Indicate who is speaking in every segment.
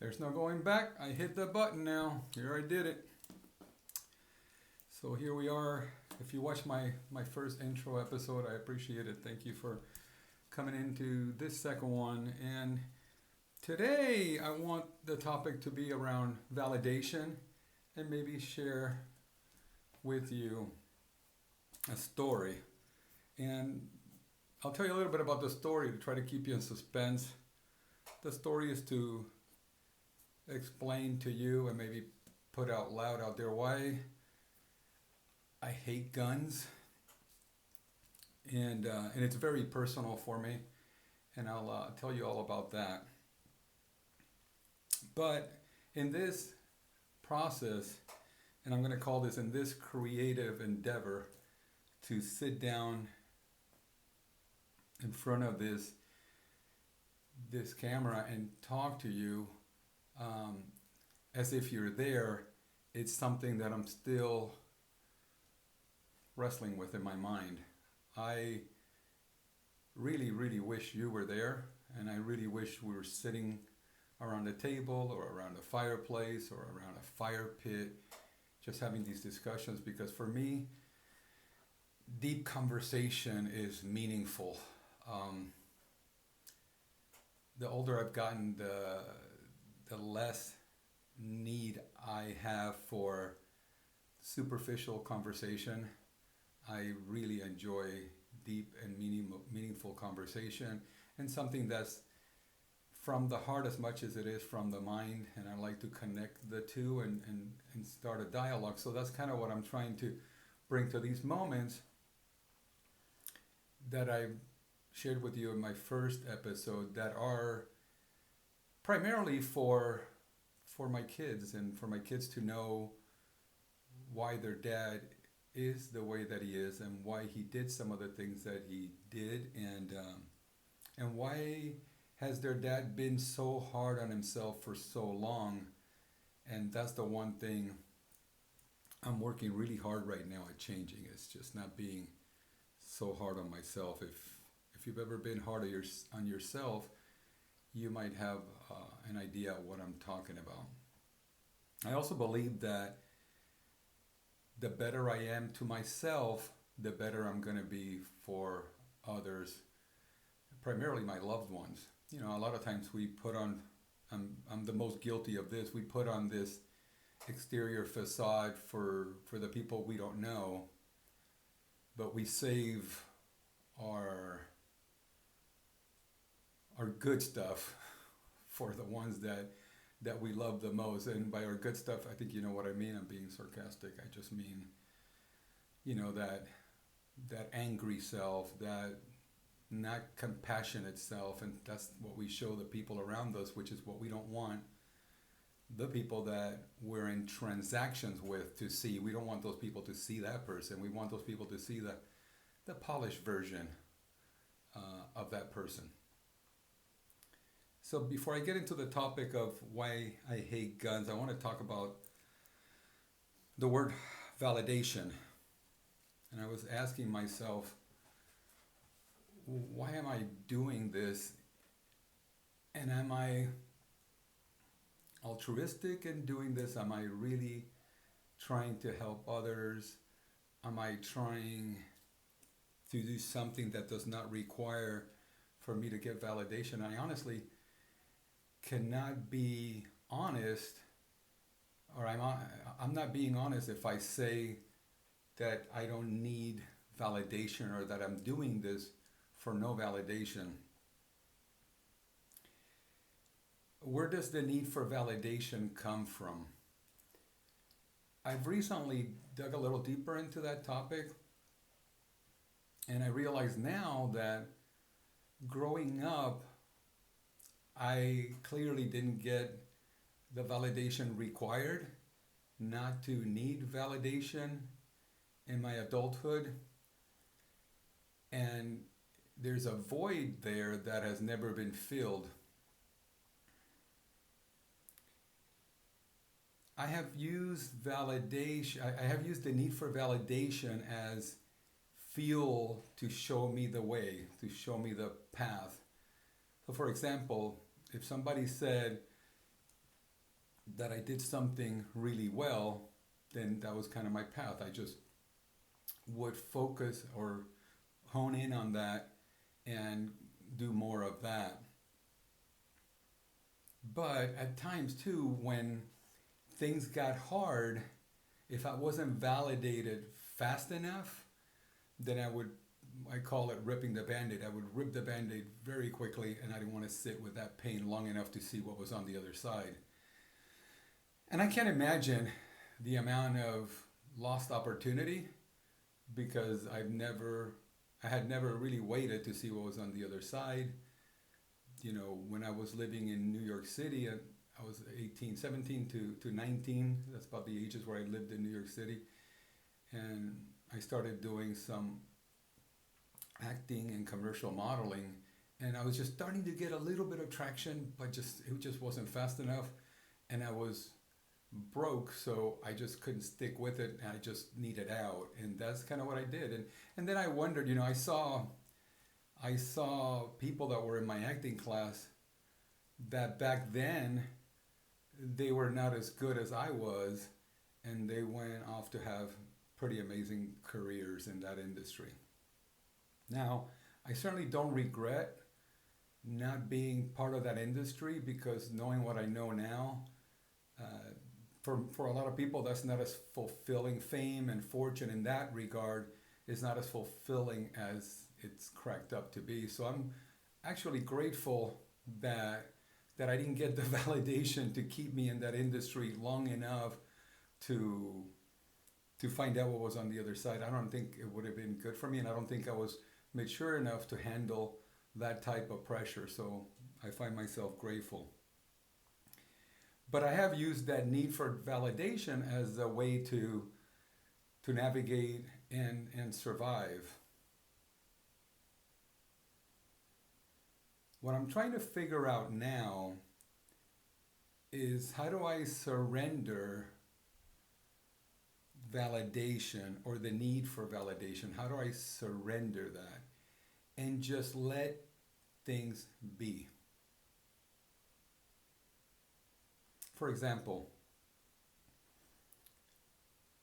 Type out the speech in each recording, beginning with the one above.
Speaker 1: There's no going back. I hit the button now. Here I did it. So here we are. If you watched my first intro episode, I appreciate it. Thank you for coming into this second one. And today I want the topic to be around validation and maybe share with you a story. And I'll tell you a little bit about the story to try to keep you in suspense. The story is to explain to you and maybe put out loud out there why I hate guns, and it's very personal for me, and I'll tell you all about that. But in this process, and I'm going to call this in this creative endeavor to sit down in front of this camera and talk to you um, as if you're there, it's something that I'm still wrestling with in my mind. I really, really wish you were there, and I really wish we were sitting around a table or around a fireplace or around a fire pit, just having these discussions, because for me, deep conversation is meaningful. Um, the older I've gotten, the less need I have for superficial conversation. I really enjoy deep and meaningful conversation, and something that's from the heart as much as it is from the mind. And I like to connect the two and start a dialogue. So that's kind of what I'm trying to bring to these moments that I shared with you in my first episode, that are primarily for my kids, and for my kids to know why their dad is the way that he is, and why he did some of the things that he did, and why has their dad been so hard on himself for so long. And that's the one thing I'm working really hard right now at changing. It's just not being so hard on myself. If you've ever been hard on yourself, you might have an idea of what I'm talking about. I also believe that the better I am to myself, the better I'm going to be for others, primarily my loved ones. You know, a lot of times we put on, I'm the most guilty of this, we put on this exterior facade for the people we don't know, but we save our good stuff for the ones that we love the most. And by our good stuff, I think you know what I mean. I'm being sarcastic. I just mean, you know, that angry self, that not compassionate self, and that's what we show the people around us, which is what we don't want the people that we're in transactions with to see. We don't want those people to see that person. We want those people to see the polished version of that person. So before I get into the topic of why I hate guns, I want to talk about the word validation. And I was asking myself, why am I doing this? And am I altruistic in doing this? Am I really trying to help others? Am I trying to do something that does not require for me to get validation? I honestly cannot be honest, or I'm not being honest if I say that I don't need validation, or that I'm doing this for no validation. Where does the need for validation come from? I've recently dug a little deeper into that topic, and I realize now that growing up, I clearly didn't get the validation required, not to need validation in my adulthood. And there's a void there that has never been filled. I have used validation, I have used the need for validation as fuel to show me the way, to show me the path. So for example, if somebody said, that I did something really well, then that was kind of my path. I just would focus or hone in on that and do more of that. But at times too, when things got hard, if I wasn't validated fast enough, then I call it ripping the band-aid. I would rip the band-aid very quickly, and I didn't want to sit with that pain long enough to see what was on the other side. And I can't imagine the amount of lost opportunity because I had never really waited to see what was on the other side. You know, when I was living in New York City, I was 18, 17 to 19. That's about the ages where I lived in New York City. And I started doing some acting and commercial modeling. And I was just starting to get a little bit of traction, but it just wasn't fast enough. And I was broke, so I just couldn't stick with it, and I just needed out. And that's kind of what I did. And then I wondered, you know, I saw people that were in my acting class that back then they were not as good as I was, and they went off to have pretty amazing careers in that industry. Now, I certainly don't regret not being part of that industry because knowing what I know now, uh, for a lot of people, that's not as fulfilling. Fame and fortune in that regard is not as fulfilling as it's cracked up to be. So I'm actually grateful that I didn't get the validation to keep me in that industry long enough to find out what was on the other side. I don't think it would have been good for me, and I don't think I was mature enough to handle that type of pressure. So I find myself grateful. But I have used that need for validation as a way to navigate and survive. What I'm trying to figure out now is how do I surrender validation or the need for validation? How do I surrender that and just let things be? For example,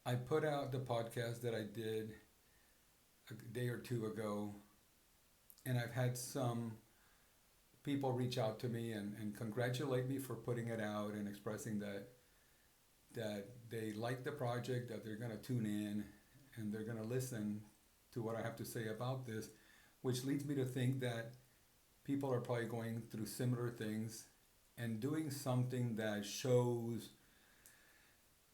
Speaker 1: I put out the podcast that I did a day or two ago, and I've had some people reach out to me and congratulate me for putting it out and expressing that they like the project, that they're going to tune in and they're going to listen to what I have to say about this, which leads me to think that people are probably going through similar things and doing something that shows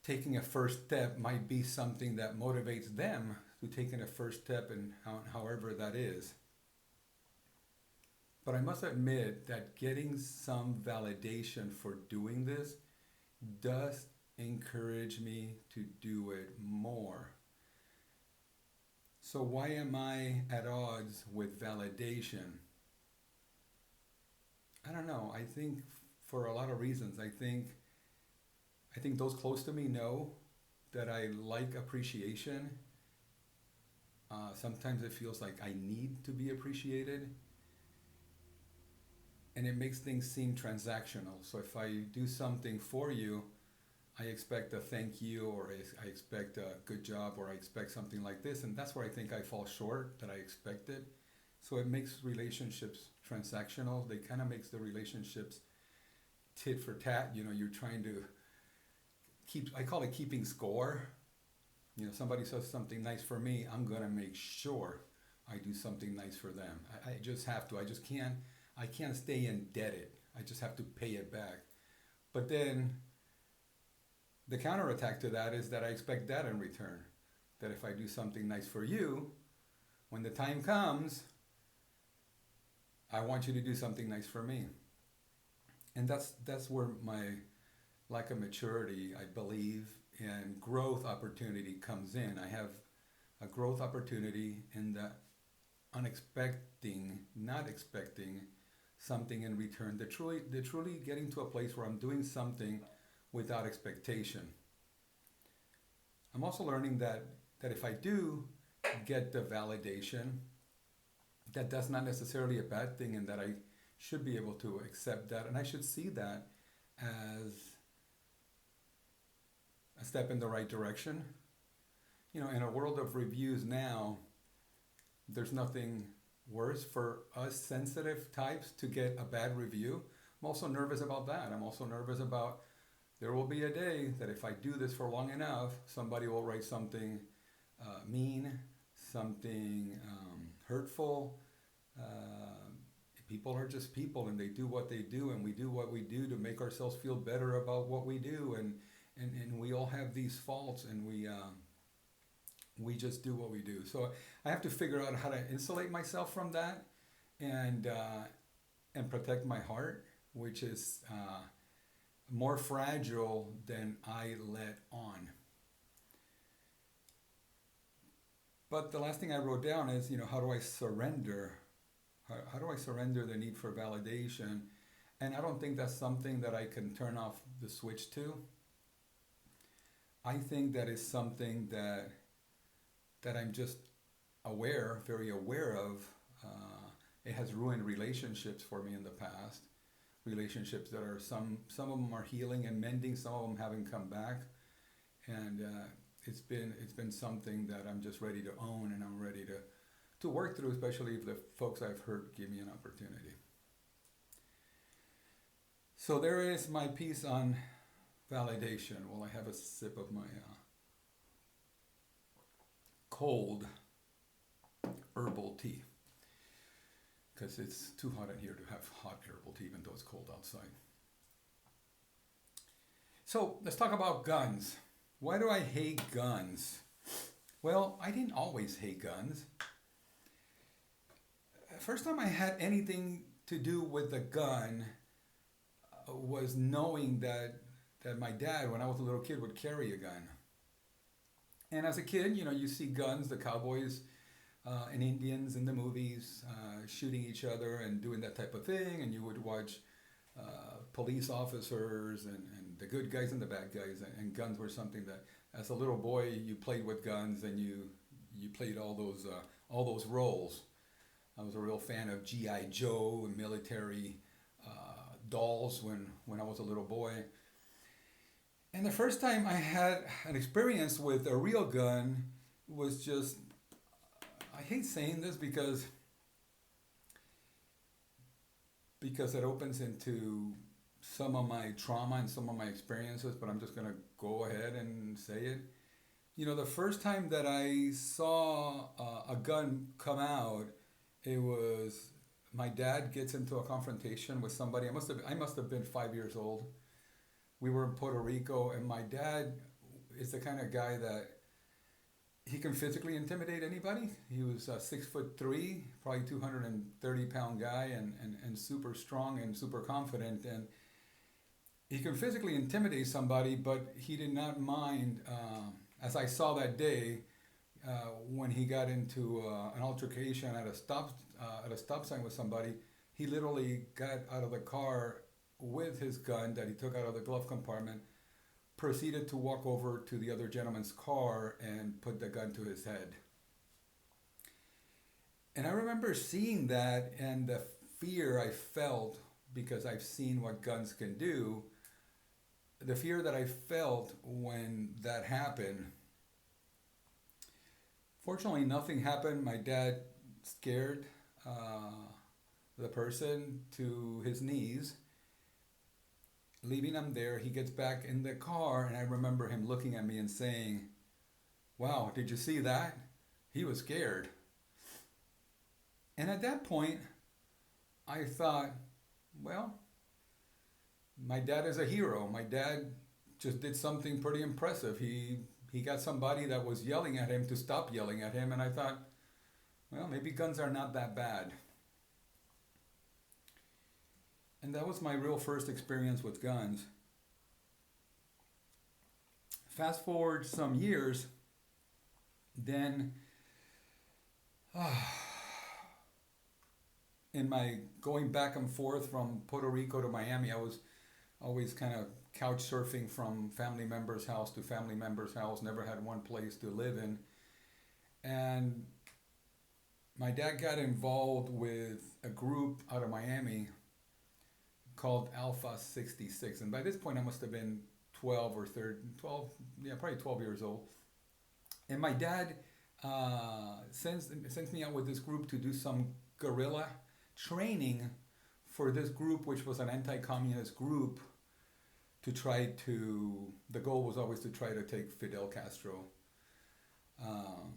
Speaker 1: taking a first step might be something that motivates them to taking a first step, and however that is. But I must admit that getting some validation for doing this does encourage me to do it more. So why am I at odds with validation? I don't know. I think for a lot of reasons. I think those close to me know that I like appreciation. Sometimes it feels like I need to be appreciated. And it makes things seem transactional. So if I do something for you, I expect a thank you, or I expect a good job, or I expect something like this. And that's where I think I fall short, that I expect it. So it makes relationships transactional. They kind of makes the relationships tit for tat. You know, you're trying to I call it keeping score. You know, somebody says something nice for me, I'm going to make sure I do something nice for them. I just have to. I can't stay indebted. I just have to pay it back. But then the counterattack to that is that I expect that in return. That if I do something nice for you, when the time comes, I want you to do something nice for me. And that's where my lack of maturity, I believe, and growth opportunity comes in. I have a growth opportunity in that not expecting something in return. They're truly getting to a place where I'm doing something without expectation. I'm also learning that if I do get the validation, that's not necessarily a bad thing, and that I should be able to accept that, and I should see that as a step in the right direction. You know, in a world of reviews now, there's nothing worse for us sensitive types to get a bad review. I'm also nervous about that. I'm also nervous about there will be a day that if I do this for long enough, somebody will write something mean, something hurtful. People are just people, and they do what they do, and we do what we do to make ourselves feel better about what we do, and we all have these faults, and we just do what we do. So I have to figure out how to insulate myself from that, and protect my heart, which is more fragile than I let on. But the last thing I wrote down is, how do I surrender? How do I surrender the need for validation? And I don't think that's something that I can turn off the switch to. I think that is something that I'm just very aware of. It has ruined relationships for me in the past. Relationships that are some of them are healing and mending, some of them haven't come back, and it's been something that I'm just ready to own, and I'm ready to work through, especially if the folks I've hurt give me an opportunity. So there is my piece on validation while I have a sip of my cold herbal tea, because it's too hot in here to have hot herbal tea even though it's cold outside. So let's talk about guns. Why do I hate guns? Well, I didn't always hate guns. First time I had anything to do with a gun was knowing that my dad, when I was a little kid, would carry a gun. And as a kid, you see guns, the cowboys and Indians in the movies shooting each other and doing that type of thing, and you would watch police officers and the good guys and the bad guys, and guns were something that, as a little boy, you played with guns, and you played all those roles. I was a real fan of G.I. Joe and military dolls when I was a little boy. And the first time I had an experience with a real gun was just, I hate saying this because it opens into some of my trauma and some of my experiences, but I'm just going to go ahead and say it. The first time that I saw a gun come out, it was my dad gets into a confrontation with somebody. I must have been 5 years old. We were in Puerto Rico, and my dad is the kind of guy that he can physically intimidate anybody. He was 6'3", probably 230-pound guy, and super strong and super confident. And he can physically intimidate somebody, but he did not mind, as I saw that day, when he got into an altercation at a stop sign with somebody. He literally got out of the car with his gun that he took out of the glove compartment, proceeded to walk over to the other gentleman's car and put the gun to his head. And I remember seeing that, and the fear I felt, because I've seen what guns can do, the fear that I felt when that happened. Fortunately, nothing happened. My dad scared the person to his knees, leaving him there. He gets back in the car, and I remember him looking at me and saying, "Wow, did you see that? He was scared." And at that point, I thought, well, my dad is a hero. My dad just did something pretty impressive. He got somebody that was yelling at him to stop yelling at him, and I thought, well, maybe guns are not that bad. And that was my real first experience with guns. Fast forward some years, then in my going back and forth from Puerto Rico to Miami, I was always kind of couch surfing from family member's house to family member's house, never had one place to live in. And my dad got involved with a group out of Miami called Alpha 66. And by this point, I must have been 12 or 13, 12, yeah, probably 12 years old. And my dad sends me out with this group to do some guerrilla training for this group, which was an anti-communist group, to try to, the goal was always to try to take Fidel Castro, um,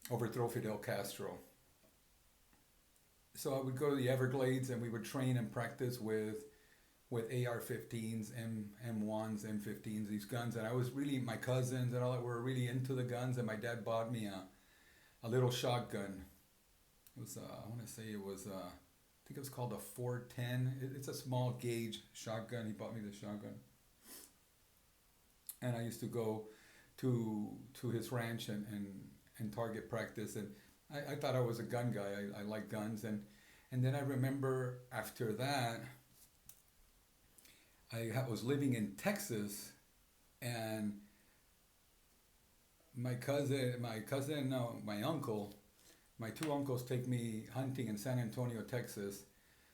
Speaker 1: overthrow Fidel Castro. So I would go to the Everglades and we would train and practice with AR-15s, M1s, M15s, these guns. And I was really, my cousins and all that were really into the guns. And my dad bought me a little shotgun. It was, I want to say it was, I think it was called a 410. It's a small gauge shotgun. He bought me the shotgun. And I used to go to his ranch and target practice. And I thought I was a gun guy. I like guns. And then I remember after that, I was living in Texas, and my uncle, my two uncles take me hunting in San Antonio, Texas.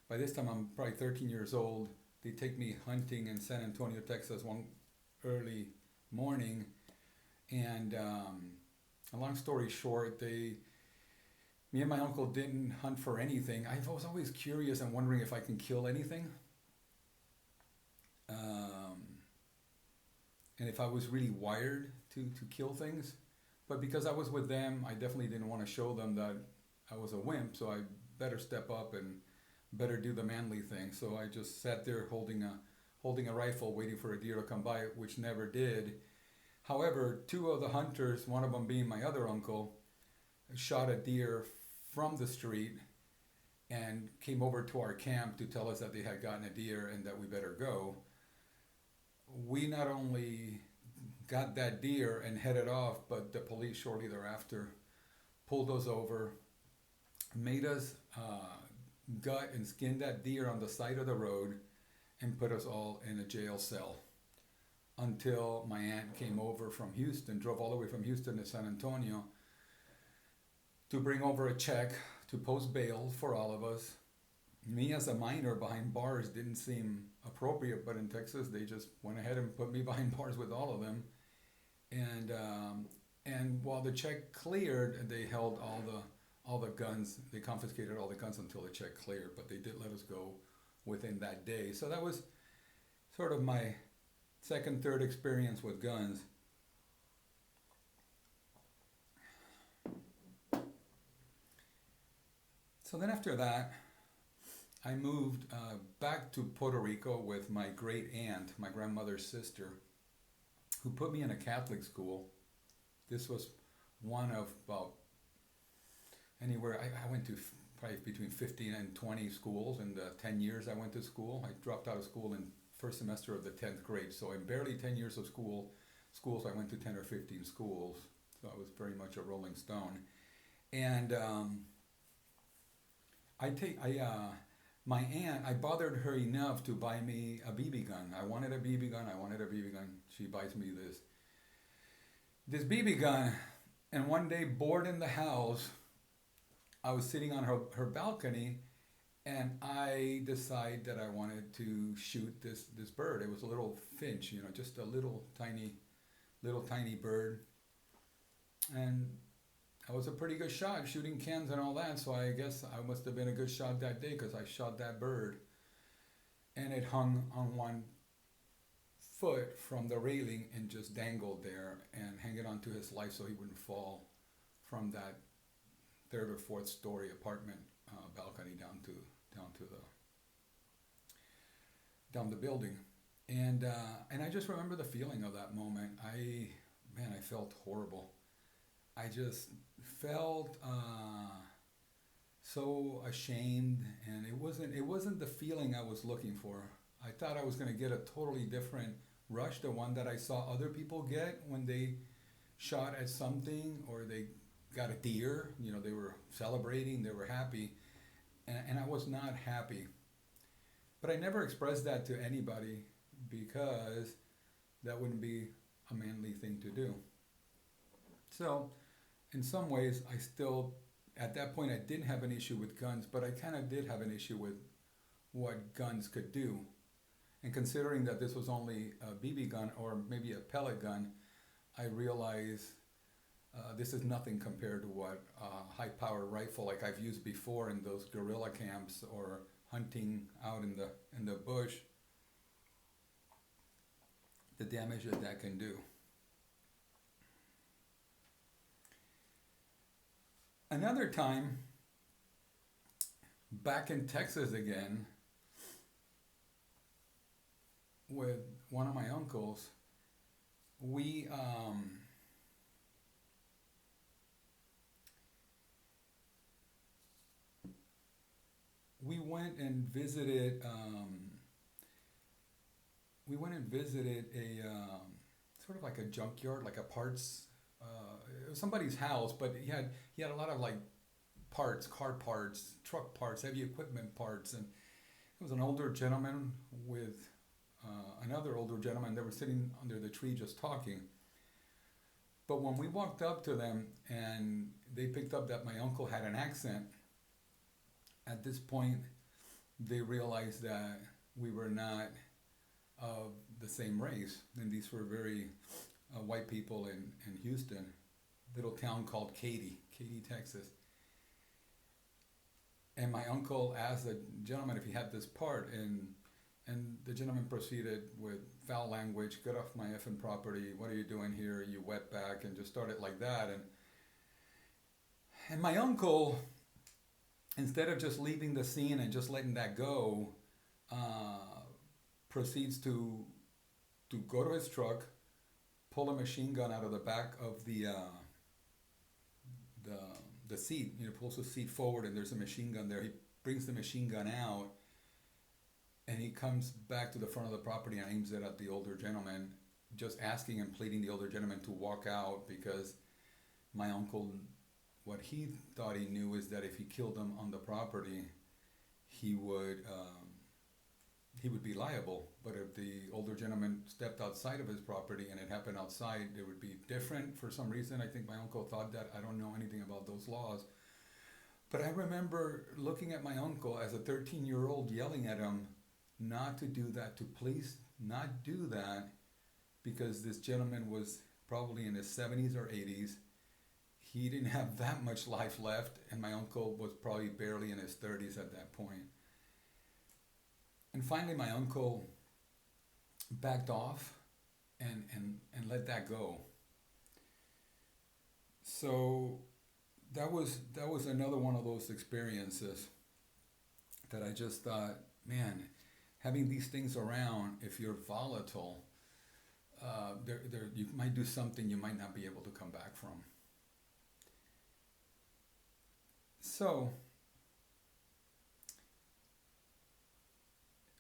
Speaker 1: By this time, I'm probably 13 years old. They take me hunting in San Antonio, Texas, one early morning. And a long story short, me and my uncle didn't hunt for anything. I was always curious and wondering if I can kill anything. And if I was really wired to kill things. But because I was with them, I definitely didn't want to show them that I was a wimp, so I better step up and better do the manly thing. So I just sat there holding a rifle, waiting for a deer to come by, which never did. However, two of the hunters, one of them being my other uncle, shot a deer from the street and came over to our camp to tell us that they had gotten a deer and that we better go. We not only got that deer and headed off, but the police shortly thereafter pulled us over, made us gut and skin that deer on the side of the road, and put us all in a jail cell until my aunt came over from Houston, drove all the way from Houston to San Antonio to bring over a check to post bail for all of us. Me as a minor behind bars didn't seem appropriate, but in Texas they just went ahead and put me behind bars with all of them. And while the check cleared, they held all the guns. They confiscated all the guns until the check cleared, but they did let us go within that day. So that was sort of my second, third experience with guns. So then after that, I moved back to Puerto Rico with my great aunt, my grandmother's sister, who put me in a Catholic school. This was one of about anywhere, I went to probably between 15 and 20 schools in the 10 years I went to school. I dropped out of school in first semester of the 10th grade. So in barely 10 years of schools, I went to 10 or 15 schools. So I was very much a rolling stone. And my aunt, I bothered her enough to buy me a BB gun. I wanted a BB gun. She buys me this BB gun. And one day, bored in the house, I was sitting on her balcony, and I decided that I wanted to shoot this bird. It was a little finch, just a little tiny bird. And I was a pretty good shot shooting cans and all that, so I guess I must have been a good shot that day because I shot that bird. And it hung on one foot from the railing and just dangled there and hanging on to his life so he wouldn't fall from that third or fourth story apartment balcony down the building. And I just remember the feeling of that moment. I felt horrible. I just felt so ashamed, and it wasn't the feeling I was looking for. I thought I was going to get a totally different rush, the one that I saw other people get when they shot at something or they got a deer. They were celebrating, they were happy, and I was not happy. But I never expressed that to anybody because that wouldn't be a manly thing to do. So in some ways, I still, at that point, I didn't have an issue with guns, but I kind of did have an issue with what guns could do. And considering that this was only a BB gun or maybe a pellet gun, I realized this is nothing compared to what high-powered rifle like I've used before in those guerrilla camps or hunting out in the bush. The damage that can do. Another time, back in Texas again, with one of my uncles, we we went and visited. We went and visited a sort of like a junkyard, like a parts. It was somebody's house, but he had a lot of like parts, car parts, truck parts, heavy equipment parts, and it was an older gentleman with another older gentleman. They were sitting under the tree just talking. But when we walked up to them and they picked up that my uncle had an accent, at this point they realized that we were not of the same race. And these were very white people in Houston, little town called Katy, Texas. And my uncle asked the gentleman if he had this part, and the gentleman proceeded with foul language, get off my effing property, what are you doing here, you wetback, and just started like that. And my uncle, instead of just leaving the scene and just letting that go, proceeds to go to his truck, pull a machine gun out of the back of the seat. You know, pulls the seat forward, and there's a machine gun there. He brings the machine gun out, and he comes back to the front of the property and aims it at the older gentleman, just asking and pleading the older gentleman to walk out, because my uncle, what he thought he knew is that if he killed him on the property, he would be liable. But if the older gentleman stepped outside of his property and it happened outside, it would be different for some reason. I think my uncle thought that. I don't know anything about those laws. But I remember looking at my uncle as a 13-year-old, yelling at him not to do that, to please not do that, because this gentleman was probably in his 70s or 80s. He didn't have that much life left, and my uncle was probably barely in his 30s at that point. And finally, my uncle backed off and let that go. So that was another one of those experiences that I just thought, man, having these things around, if you're volatile, you might do something you might not be able to come back from. So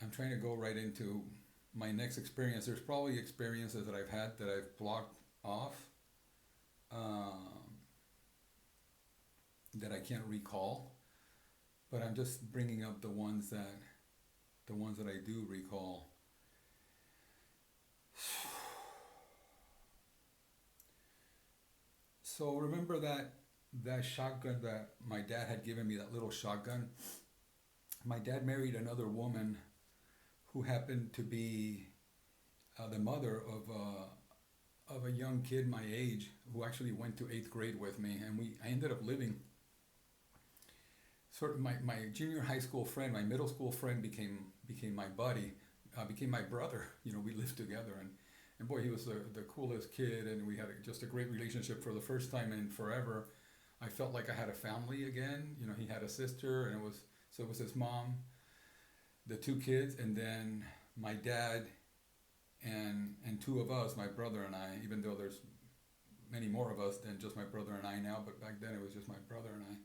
Speaker 1: I'm trying to go right into my next experience. There's probably experiences that I've had that I've blocked off, that I can't recall, but I'm just bringing up the ones that I do recall. So remember that shotgun that my dad had given me, that little shotgun? My dad married another woman who happened to be the mother of a young kid my age who actually went to 8th grade with me, and I ended up living sort of my junior high school friend, my middle school friend became my buddy, became my brother. You know, we lived together, and boy, he was the coolest kid, and we had just a great relationship for the first time in forever. I felt like I had a family again. You know, he had a sister, and it was his mom, the 2 kids, and then my dad and 2 of us, my brother and I, even though there's many more of us than just my brother and I now, but back then it was just my brother and I.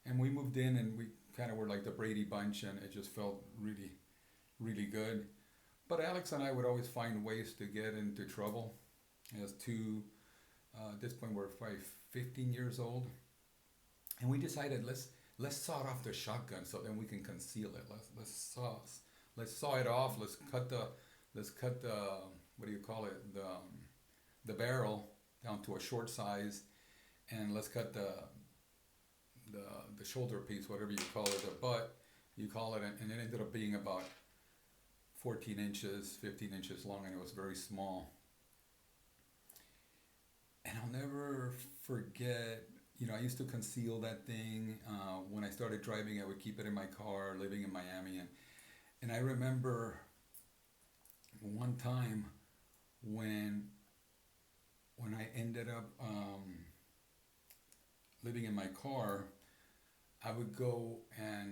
Speaker 1: And we moved in, and we kind of were like the Brady Bunch, and it just felt really, really good. But Alex and I would always find ways to get into trouble. As 2, at this point we're probably 15 years old, and we decided let's saw off the shotgun so then we can conceal it. Let's saw it off. Let's cut the what do you call it, the barrel down to a short size, and let's cut the shoulder piece, whatever you call it, the butt you call it, and it ended up being about 14 inches, 15 inches long, and it was very small. And I'll never forget, I used to conceal that thing. When I started driving, I would keep it in my car, living in Miami. And I remember one time when I ended up living in my car, I would go and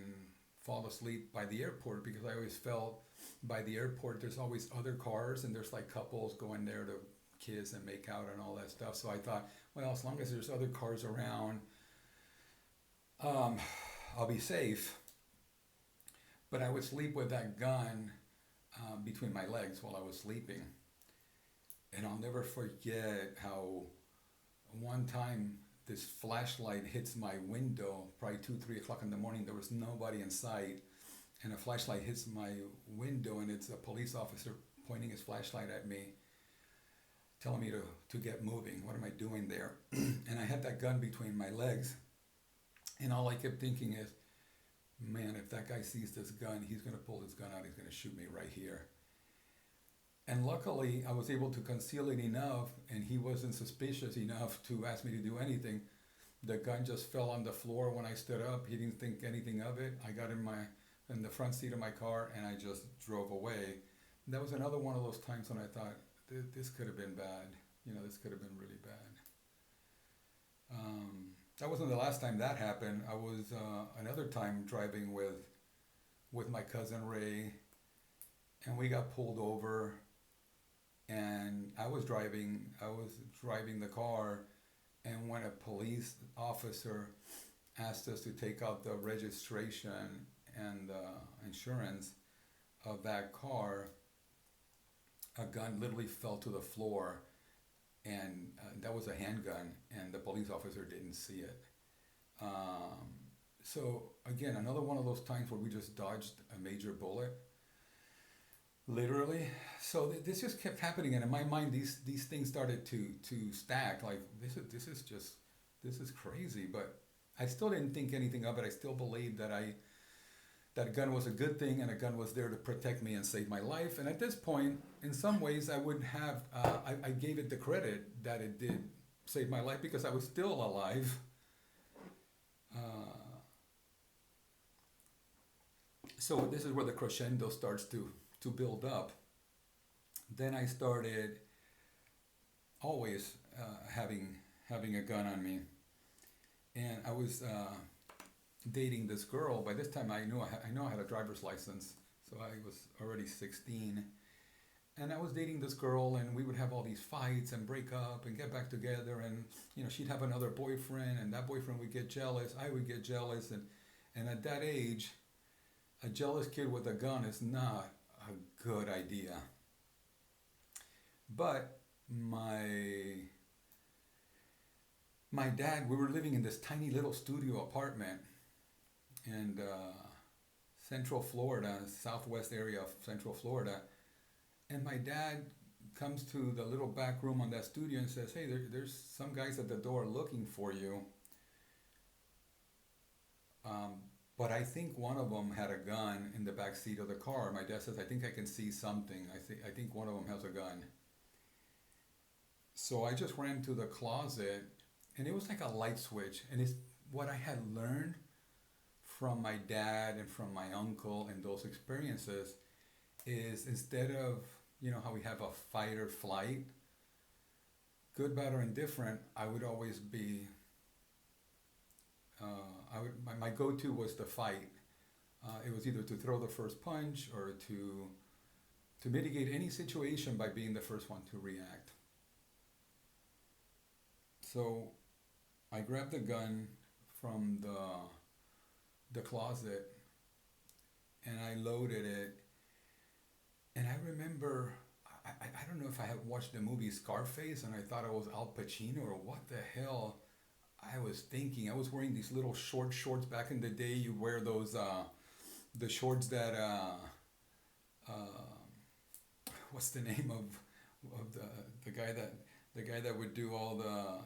Speaker 1: fall asleep by the airport because I always felt by the airport there's always other cars and there's like couples going there to kiss and make out and all that stuff. So I thought, well, as long as there's other cars around, I'll be safe. But I would sleep with that gun between my legs while I was sleeping. And I'll never forget how one time this flashlight hits my window, probably 2, 3 o'clock in the morning. There was nobody in sight. And a flashlight hits my window, and it's a police officer pointing his flashlight at me, telling me to get moving. What am I doing there? And I had that gun between my legs. And all I kept thinking is, man, if that guy sees this gun, he's going to pull his gun out. He's going to shoot me right here. And luckily, I was able to conceal it enough, and he wasn't suspicious enough to ask me to do anything. The gun just fell on the floor when I stood up. He didn't think anything of it. I got in the front seat of my car, and I just drove away. And that was another one of those times when I thought, this could have been bad. This could have been really bad. That wasn't the last time that happened. I was another time driving with my cousin Ray, and we got pulled over. And I was driving the car, and when a police officer asked us to take out the registration and the insurance of that car, a gun literally fell to the floor, and that was a handgun, and the police officer didn't see it. So again, another one of those times where we just dodged a major bullet. Literally. So this just kept happening, and in my mind these things started to stack. Like this is crazy, but I still didn't think anything of it. I still believed that a gun was a good thing, and a gun was there to protect me and save my life. And at this point, in some ways, I would have I gave it the credit that it did save my life because I was still alive. So this is where the crescendo starts to build up. Then I started always having a gun on me, and I was dating this girl. By this time, I know I had a driver's license, so I was already 16, and I was dating this girl, and we would have all these fights and break up and get back together, and she'd have another boyfriend, and that boyfriend would get jealous. I would get jealous, and at that age, a jealous kid with a gun is not a good idea. But my dad, we were living in this tiny little studio apartment in Central Florida, southwest area of Central Florida, and my dad comes to the little back room on that studio and says, hey, there's some guys at the door looking for you. But I think one of them had a gun in the back seat of the car. My dad says, I think I can see something. I think one of them has a gun. So I just ran to the closet, and it was like a light switch. And it's what I had learned from my dad and from my uncle and those experiences is instead of, how we have a fight or flight, good, bad, or indifferent, I would always be my go-to was to fight. It was either to throw the first punch or to mitigate any situation by being the first one to react. So I grabbed the gun from the closet, and I loaded it. And I remember, I don't know if I had watched the movie Scarface and I thought it was Al Pacino or what the hell I was thinking. I was wearing these little shorts back in the day. You wear those, the shorts that, what's the name of the guy that would do all the,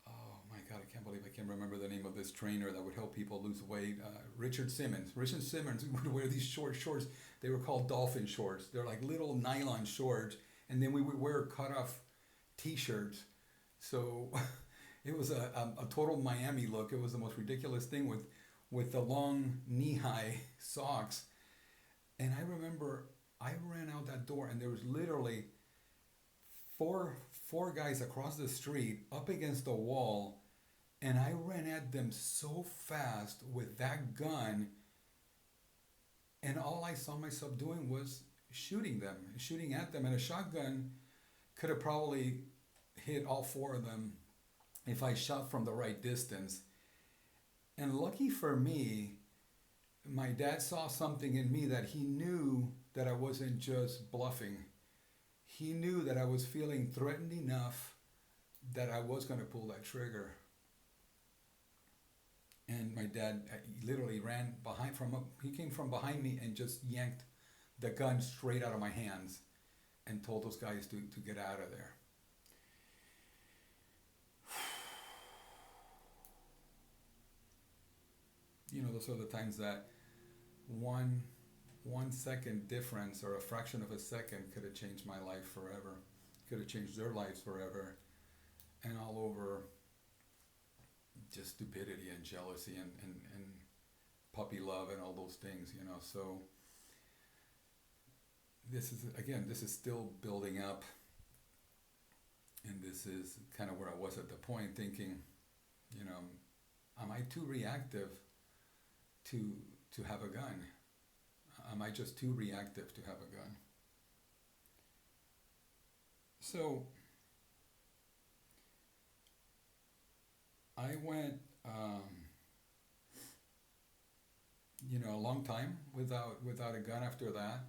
Speaker 1: oh my God, I can't believe I can't remember the name of this trainer that would help people lose weight. Richard Simmons. Richard Simmons would wear these short shorts. They were called dolphin shorts. They're like little nylon shorts. And then we would wear cut off t-shirts. So it was a total Miami look. It was the most ridiculous thing with the long knee-high socks. And I remember I ran out that door and there was literally four guys across the street up against the wall, and I ran at them so fast with that gun, and all I saw myself doing was shooting at them, and a shotgun could have probably hit all four of them if I shot from the right distance. And lucky for me, my dad saw something in me that he knew that I wasn't just bluffing. He knew that I was feeling threatened enough that I was going to pull that trigger. And my dad literally ran he came from behind me and just yanked the gun straight out of my hands and told those guys to get out of there. Those are the times that one second difference or a fraction of a second could have changed my life forever, could have changed their lives forever, and all over just stupidity and jealousy and puppy love and all those things, So this is still building up, and this is kind of where I was at the point thinking, am I too reactive to have a gun? Am I just too reactive to have a gun? So I went, a long time without a gun after that.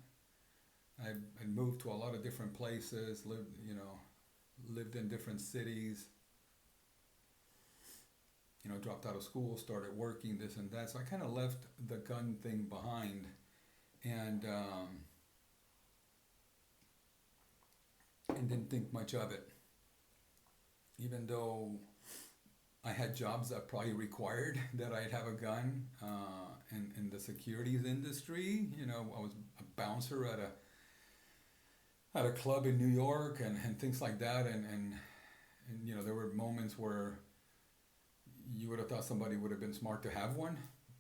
Speaker 1: I moved to a lot of different places, lived in different cities, dropped out of school, started working, this and that. So I kind of left the gun thing behind. And didn't think much of it, even though I had jobs that probably required that I'd have a gun. In the securities industry, I was a bouncer at a club in New York and things like that, and there were moments where you would have thought somebody would have been smart to have one,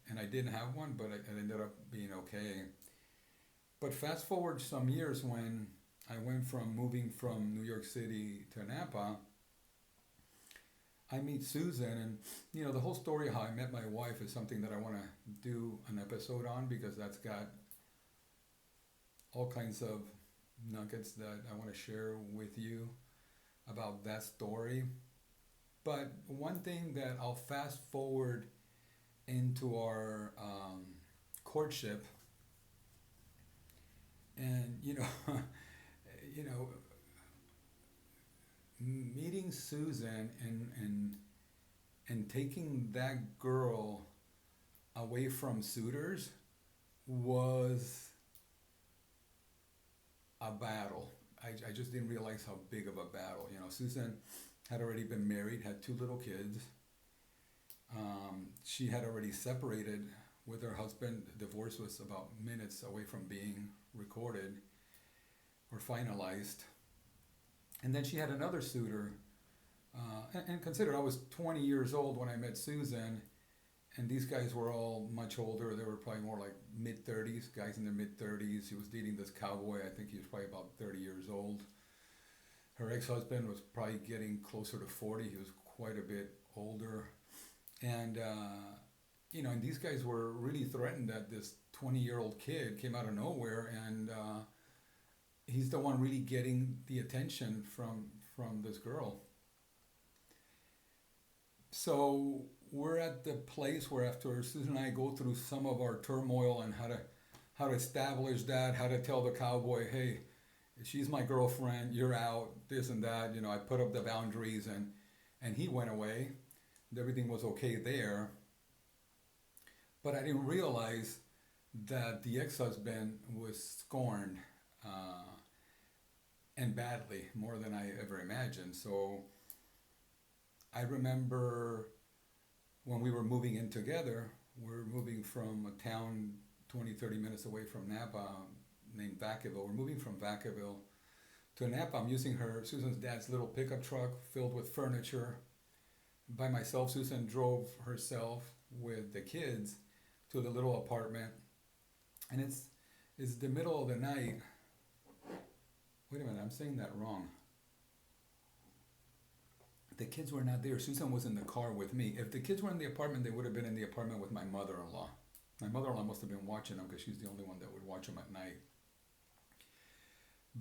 Speaker 1: and I didn't have one, but it ended up being okay. But fast forward some years when I went from moving from New York City to Napa, I meet Susan, and the whole story of how I met my wife is something that I want to do an episode on, because that's got all kinds of nuggets that I want to share with you about that story. But one thing that I'll fast forward into our courtship, and meeting Susan and taking that girl away from suitors was a battle. I just didn't realize how big of a battle. Susan had already been married, had 2 little kids. She had already separated with her husband. The divorce was about minutes away from being recorded or finalized. And then she had another suitor. And consider I was 20 years old when I met Susan, and these guys were all much older. They were probably more like mid-30s, guys in their mid-30s. She was dating this cowboy. I think he was probably about 30 years old. Her ex-husband was probably getting closer to 40. He was quite a bit older. And, and these guys were really threatened that this 20-year-old kid came out of nowhere, and he's the one really getting the attention from this girl. So we're at the place where after Susan and I go through some of our turmoil and how to establish that, how to tell the cowboy, hey, she's my girlfriend, you're out, this and that. I put up the boundaries, and he went away. Everything was okay there. But I didn't realize that the ex-husband was scorned, and badly, more than I ever imagined. So I remember when we were moving in together, we're moving from a town 20, 30 minutes away from Napa named Vacaville. We're moving from Vacaville to Napa. I'm using Susan's dad's little pickup truck filled with furniture. By myself, Susan drove herself with the kids to the little apartment. And it's the middle of the night. Wait a minute, I'm saying that wrong. The kids were not there. Susan was in the car with me. If the kids were in the apartment, they would have been in the apartment with my mother-in-law. My mother-in-law must have been watching them because she's the only one that would watch them at night.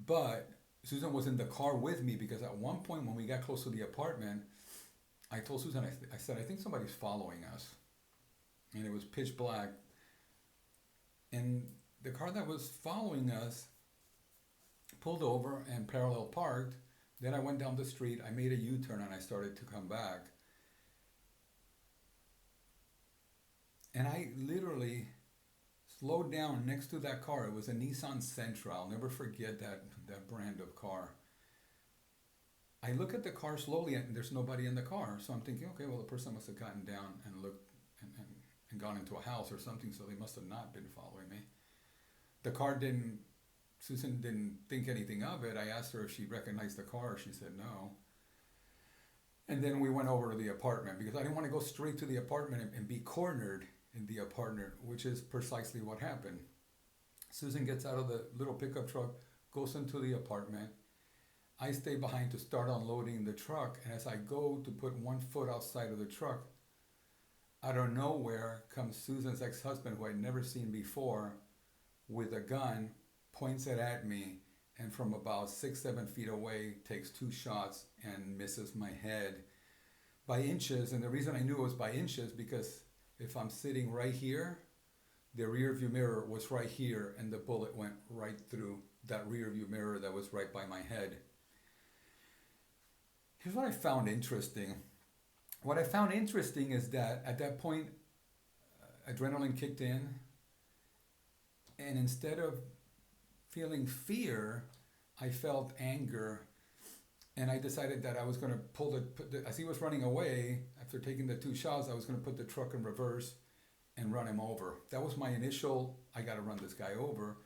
Speaker 1: But Susan was in the car with me because at one point when we got close to the apartment, I told Susan, I said, I think somebody's following us. And it was pitch black. And the car that was following us pulled over and parallel parked. Then I went down the street, I made a U-turn, and I started to come back. And I literally slowed down next to that car. It was a Nissan Sentra. I'll never forget that brand of car. I look at the car slowly, and there's nobody in the car. So I'm thinking, okay, well, the person must have gotten down and looked and gone into a house or something, so they must have not been following me. Susan didn't think anything of it. I asked her if she recognized the car. She said no. And then we went over to the apartment because I didn't want to go straight to the apartment and be cornered in the apartment, which is precisely what happened. Susan gets out of the little pickup truck, goes into the apartment. I stay behind to start unloading the truck. And as I go to put one foot outside of the truck, out of nowhere comes Susan's ex-husband, who I'd never seen before, with a gun, points it at me, and from about 6-7 feet away takes 2 shots and misses my head by inches. And the reason I knew it was by inches because if I'm sitting right here, the rear view mirror was right here and the bullet went right through that rear view mirror that was right by my head. Here's what I found interesting. What I found interesting is that at that point, adrenaline kicked in, and instead of feeling fear, I felt anger, and I decided that I was going to as he was running away, after taking the 2 shots, I was going to put the truck in reverse and run him over. That was my initial, I got to run this guy over.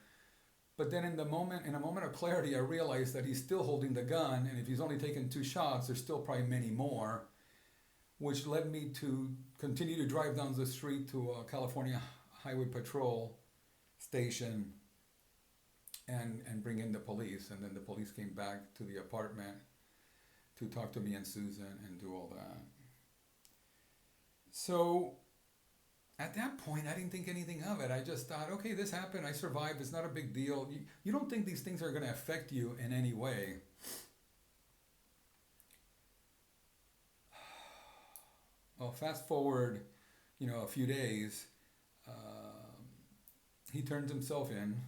Speaker 1: But then in a moment of clarity, I realized that he's still holding the gun, and if he's only taken 2 shots, there's still probably many more, which led me to continue to drive down the street to a California Highway Patrol station and bring in the police. And then the police came back to the apartment to talk to me and Susan and do all that. So at that point, I didn't think anything of it. I just thought, okay, this happened. I survived. It's not a big deal. You don't think these things are going to affect you in any way. Well, fast forward, a few days, he turns himself in.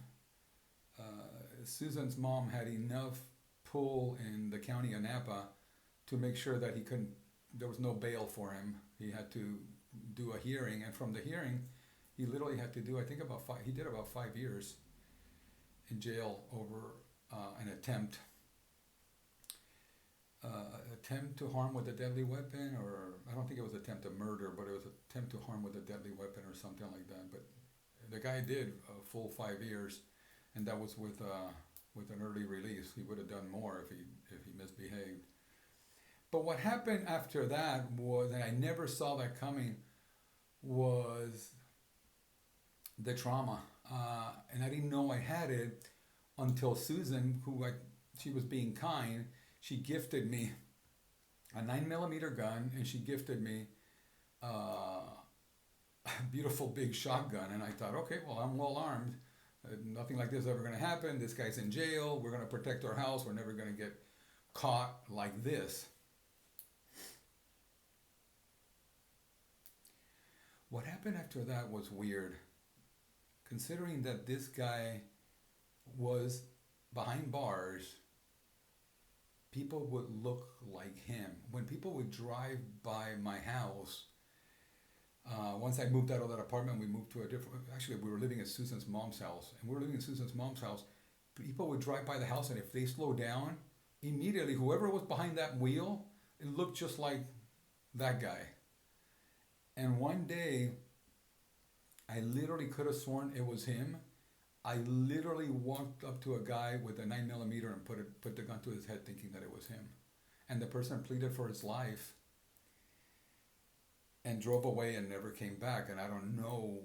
Speaker 1: Susan's mom had enough pull in the county of Napa to make sure that there was no bail for him. He had to do a hearing, and from the hearing, he literally had to do, I think he did about 5 years in jail over an attempt to harm with a deadly weapon, or I don't think it was attempt to murder, but it was attempt to harm with a deadly weapon or something like that. But the guy did a full 5 years, and that was with an early release. He would have done more if he misbehaved. But what happened after that was, and I never saw that coming, was the trauma. And I didn't know I had it until Susan, she was being kind, she gifted me a 9mm gun, and she gifted me a beautiful big shotgun. And I thought, okay, well, I'm well armed. Nothing like this is ever going to happen. This guy's in jail. We're going to protect our house. We're never going to get caught like this. What happened after that was weird, considering that this guy was behind bars. People would look like him. When people would drive by my house, once I moved out of that apartment, we moved to we were living at Susan's mom's house. And we were living in Susan's mom's house. People would drive by the house, and if they slowed down, immediately, whoever was behind that wheel, it looked just like that guy. And one day, I literally could have sworn it was him. I literally walked up to a guy with a 9mm and put the gun to his head thinking that it was him. And the person pleaded for his life and drove away and never came back. And I don't know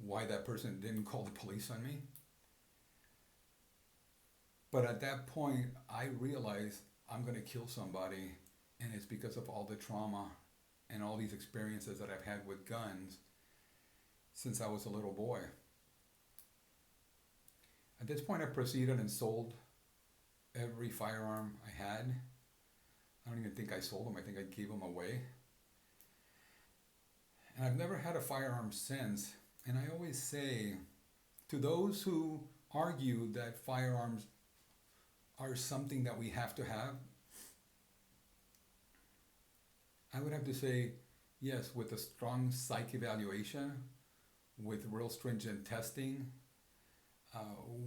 Speaker 1: why that person didn't call the police on me. But at that point, I realized I'm going to kill somebody, and it's because of all the trauma and all these experiences that I've had with guns since I was a little boy. At this point, I proceeded and sold every firearm I had. I don't even think I sold them. I think I gave them away. And I've never had a firearm since. And I always say to those who argue that firearms are something that we have to have, I would have to say, yes, with a strong psych evaluation, with real stringent testing,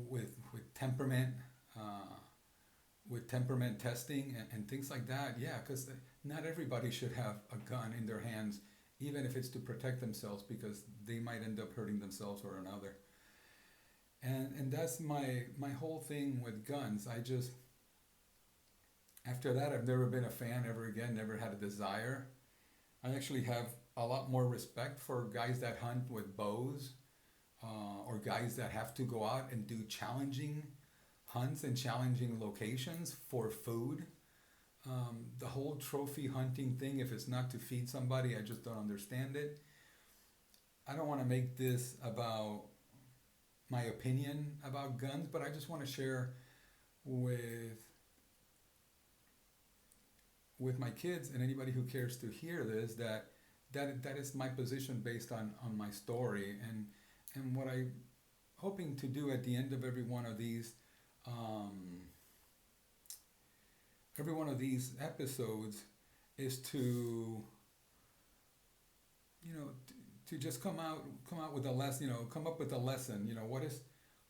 Speaker 1: with temperament, with temperament testing and things like that. Yeah, because not everybody should have a gun in their hands, even if it's to protect themselves, because they might end up hurting themselves or another. And that's my whole thing with guns. I just, after that, I've never been a fan ever again, never had a desire. I actually have a lot more respect for guys that hunt with bows, or guys that have to go out and do challenging hunts in challenging locations for food. The whole trophy hunting thing, if it's not to feed somebody, I just don't understand it. I don't want to make this about my opinion about guns, but I just want to share with my kids and anybody who cares to hear this that is my position based on my story, and what I'm hoping to do at the end of every one of these episodes is to, to just come out with a lesson, come up with a lesson.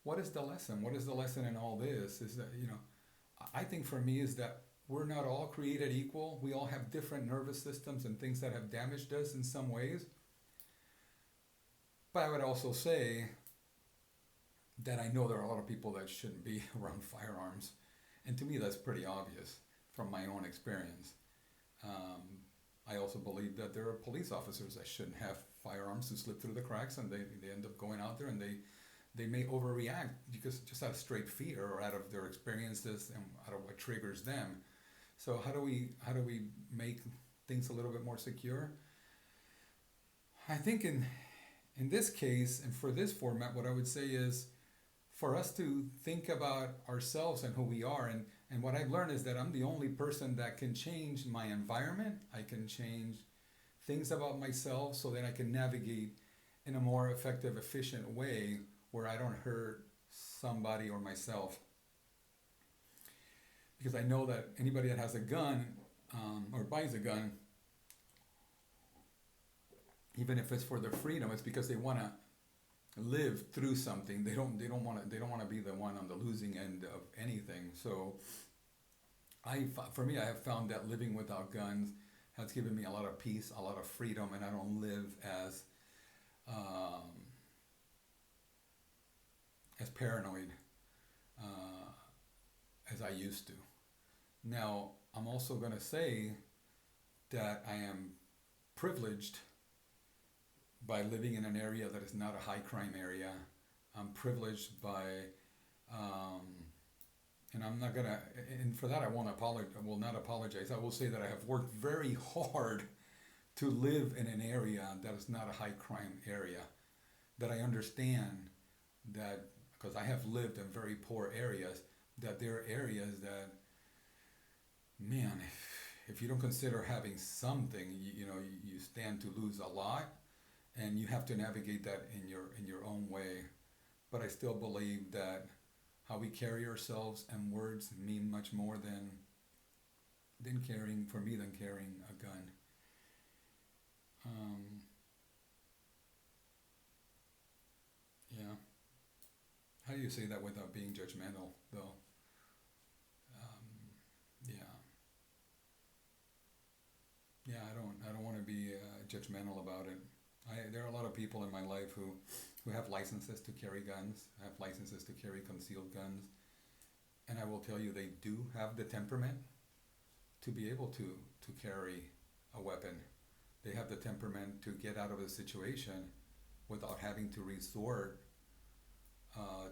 Speaker 1: What is the lesson? What is the lesson in all this? Is that, I think for me is that we're not all created equal. We all have different nervous systems and things that have damaged us in some ways. But I would also say that I know there are a lot of people that shouldn't be around firearms. And to me, that's pretty obvious from my own experience. I also believe that there are police officers that shouldn't have firearms to slip through the cracks, and they end up going out there and they may overreact because just out of straight fear or out of their experiences and out of what triggers them. So how do we make things a little bit more secure? I think in this case and for this format, what I would say is for us to think about ourselves and who we are. And what I've learned is that I'm the only person that can change my environment. I can change things about myself so that I can navigate in a more effective, efficient way where I don't hurt somebody or myself. Because I know that anybody that has a gun or buys a gun, even if it's for their freedom, it's because they want to live through something. They don't want to be the one on the losing end of anything. So for me, I have found that living without guns has given me a lot of peace, a lot of freedom, and I don't live as paranoid as I used to. Now, I'm also going to say that I am privileged by living in an area that is not a high crime area. I'm privileged by, and I'm not gonna, and for that I won't apologize. I will not apologize. I will say that I have worked very hard to live in an area that is not a high crime area. That I understand that, because I have lived in very poor areas, that there are areas that, man, if you don't consider having something, you stand to lose a lot. And you have to navigate that in your own way. But I still believe that how we carry ourselves and words mean much more than carrying a gun. Yeah. How do you say that without being judgmental, though? Yeah. Yeah, I don't judgmental about it. There are a lot of people in my life who have licenses to carry guns, have licenses to carry concealed guns, and I will tell you they do have the temperament to be able to carry a weapon. They have the temperament to get out of a situation without having to resort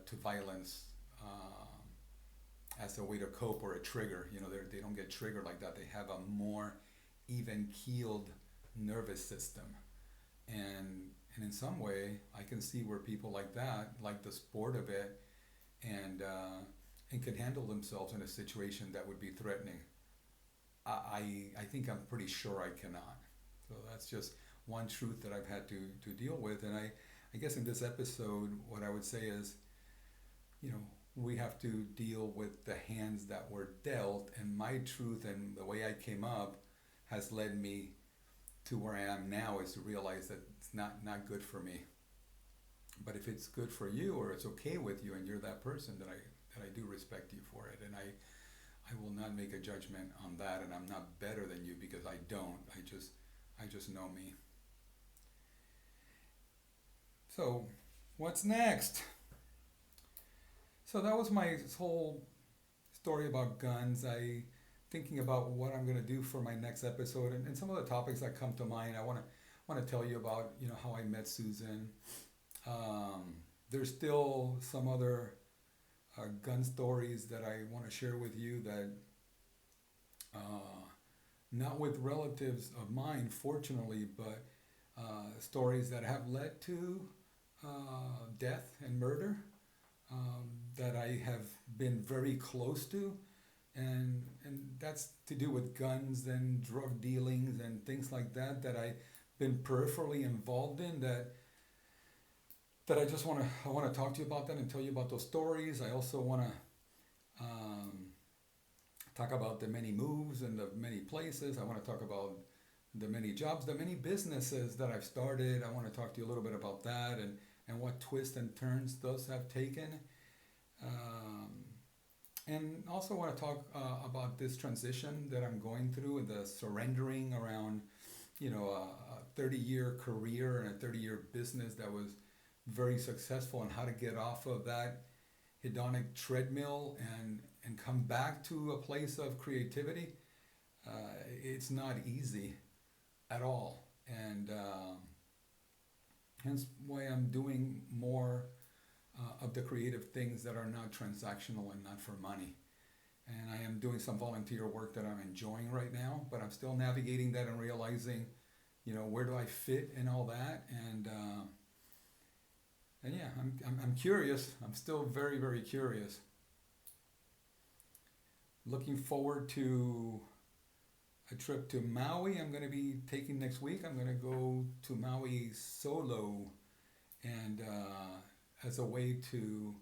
Speaker 1: to violence as a way to cope or a trigger. You know, they don't get triggered like that. They have a more even keeled nervous system. And in some way, I can see where people like that like the sport of it, and can handle themselves in a situation that would be threatening. I think I'm pretty sure I cannot. So that's just one truth that I've had to deal with. And I guess in this episode, what I would say is, you know, we have to deal with the hands that were dealt, and my truth and the way I came up has led me to where I am now, is to realize that it's not good for me. But if it's good for you, or it's okay with you, and you're that person, that I do respect you for it, and I will not make a judgment on that, and I'm not better than you because I don't. I just know me. So, what's next? So that was my whole story about guns. Thinking about what I'm going to do for my next episode, and some of the topics that come to mind. I want to tell you about, you know, how I met Susan. There's still some other gun stories that I want to share with you that not with relatives of mine, fortunately, but stories that have led to death and murder, that I have been very close to, and that's to do with guns and drug dealings and things like that I've been peripherally involved in, that I just want to talk to you about that and tell you about those stories. I also want to talk about the many moves and the many places. I want to talk about the many jobs, the many businesses that I've started. I want to talk to you a little bit about that, and what twists and turns those have taken. And also want to talk about this transition that I'm going through, and the surrendering around, you know, a 30-year career and a 30-year business that was very successful, and how to get off of that hedonic treadmill and come back to a place of creativity. It's not easy at all, and hence why I'm doing more of the creative things that are not transactional and not for money. And I am doing some volunteer work that I'm enjoying right now, but I'm still navigating that and realizing, you know, where do I fit in all that? And yeah, I'm curious. I'm still very, very curious. Looking forward to a trip to Maui. I'm going to be taking next week. I'm going to go to Maui solo, and as a way to,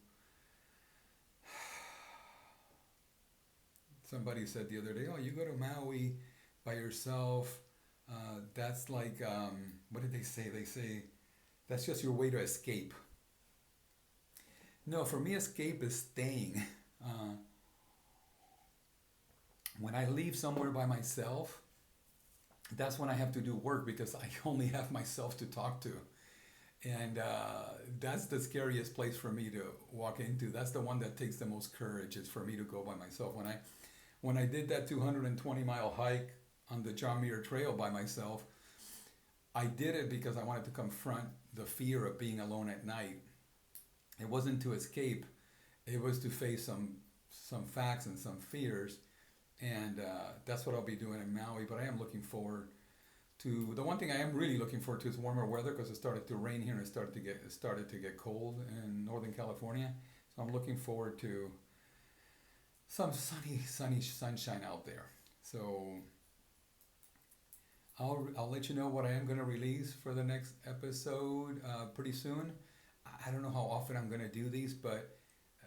Speaker 1: somebody said the other day, oh, you go to Maui by yourself, that's like, what did they say? They say, that's just your way to escape. No, for me, escape is staying. When I leave somewhere by myself, that's when I have to do work, because I only have myself to talk to. And that's the scariest place for me to walk into. That's the one that takes the most courage, is for me to go by myself. When I did that 220-mile hike on the John Muir Trail by myself, I did it because I wanted to confront the fear of being alone at night. It wasn't to escape. It was to face some facts and some fears. And that's what I'll be doing in Maui. But I am looking forward to, the one thing I am really looking forward to is warmer weather, because it started to rain here and it started to get cold in Northern California. So I'm looking forward to some sunny sunshine out there. So I'll let you know what I am going to release for the next episode pretty soon. I don't know how often I'm going to do these, but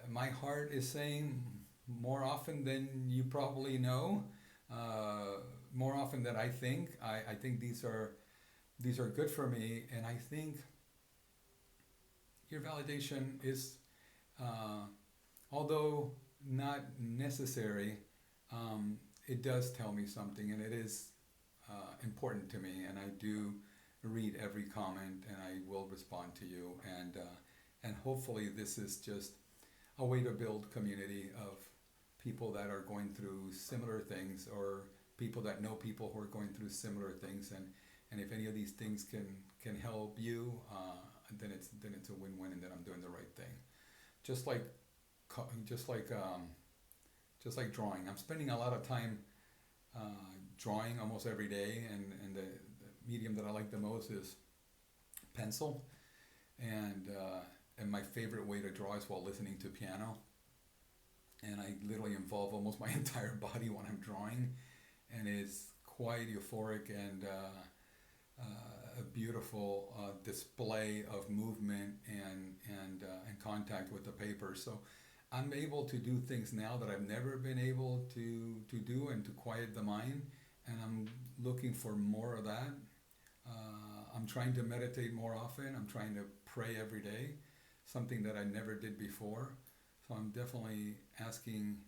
Speaker 1: my heart is saying more often than you probably know, more often than I think. I think these are good for me, and I think your validation is, although not necessary, it does tell me something, and it is important to me, and I do read every comment and I will respond to you. And hopefully this is just a way to build community of people that are going through similar things, or people that know people who are going through similar things. And if any of these things can help you, then it's a win-win, and then I'm doing the right thing. Just like just like just like drawing. I'm spending a lot of time drawing almost every day, and the medium that I like the most is pencil. And my favorite way to draw is while listening to piano. And I literally involve almost my entire body when I'm drawing, and it's quite euphoric and a beautiful display of movement and contact with the paper. So I'm able to do things now that I've never been able to do, and to quiet the mind. And I'm looking for more of that. I'm trying to meditate more often. I'm trying to pray every day, something that I never did before. So I'm definitely asking,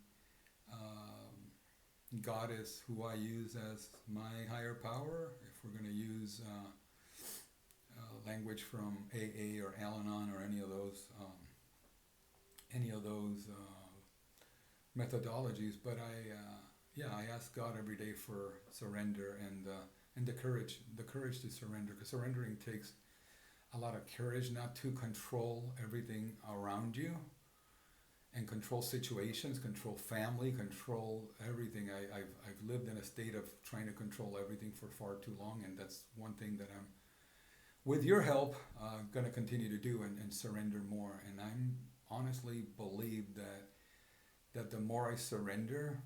Speaker 1: God is who I use as my higher power. If we're going to use language from AA or Al-Anon or any of those methodologies, but I ask God every day for surrender and the courage to surrender, because surrendering takes a lot of courage, not to control everything around you and control situations, control family, control everything. I've lived in a state of trying to control everything for far too long, and that's one thing that I'm, with your help, going to continue to do, and surrender more. And I'm honestly believe that the more I surrender,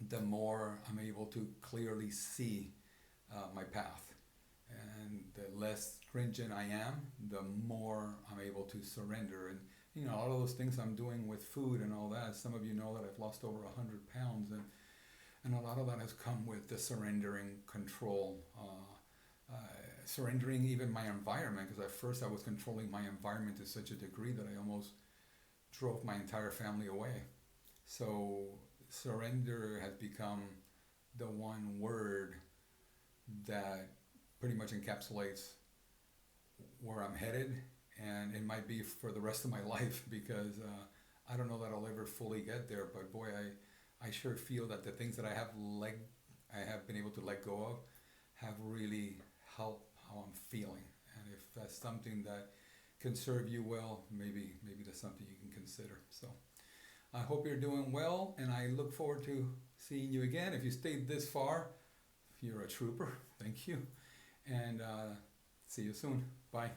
Speaker 1: the more I'm able to clearly see my path. And the less stringent I am, the more I'm able to surrender. And a lot of those things I'm doing with food and all that, some of you know that I've lost over 100 pounds, and a lot of that has come with the surrendering control, surrendering even my environment, because at first I was controlling my environment to such a degree that I almost drove my entire family away. So surrender has become the one word that pretty much encapsulates where I'm headed, and it might be for the rest of my life, because I don't know that I'll ever fully get there, but boy, I sure feel that the things that I have been able to let go of have really helped how I'm feeling. And if that's something that can serve you well, maybe that's something you can consider. So I hope you're doing well, and I look forward to seeing you again. If you stayed this far, you're a trooper. Thank you. And see you soon. Bye.